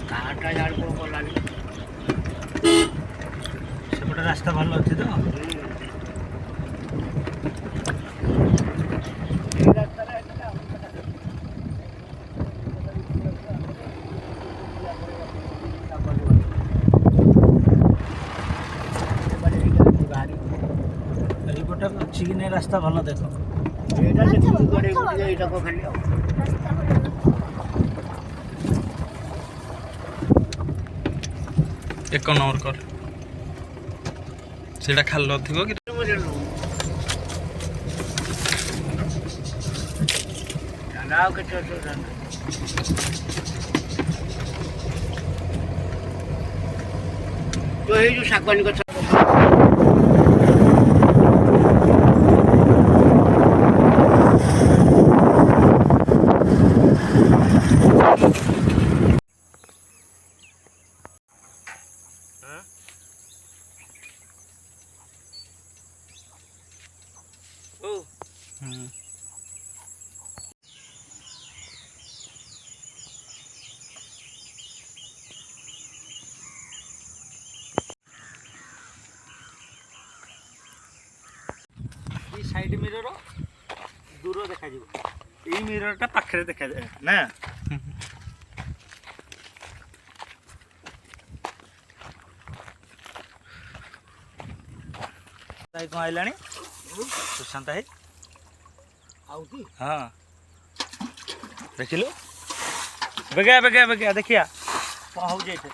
କାହାଟା ଜାଡ କଣ କଲାନି ସେପଟେ ରାସ୍ତା ଭଲ ଅଛି ତ? ଏଇ ରାସ୍ତାରେ ଏଇଟା ଏଇପଟେ ଅଛି କି ନାହିଁ ରାସ୍ତା ଭଲ ଦେଖ। ଏଇଟା ଦେଖିକି ଗଡେଇ ପଡିଯାଏ ଏଇଟାକୁ ଖାଲି ଆଉ। ଏକ ନମ୍ବର କର ସେଇଟା ଖାଲ ଥିବ କି? ଆଉ କିଛି ଅସୁବିଧା ନାହିଁ। ତ ଏଇ ଯୋଉ ଶାଗୁଆନୀ ଗଛ ସାଇଡ ମିରର ଦୂର ଦେଖାଯିବ, ଏଇ ମିରରଟା ପାଖରେ ଦେଖାଯାଏ ନା। ଭାଇ କଣ ଆଇଲାଣି ସୁଶାନ୍ତ ଭାଇ? ଆଉ କି ହଁ ଦେଖିଲୁ ବେଗା ବେଗା ବେଗା ଦେଖିଆ କଣ ହଉଛି ଏଠି।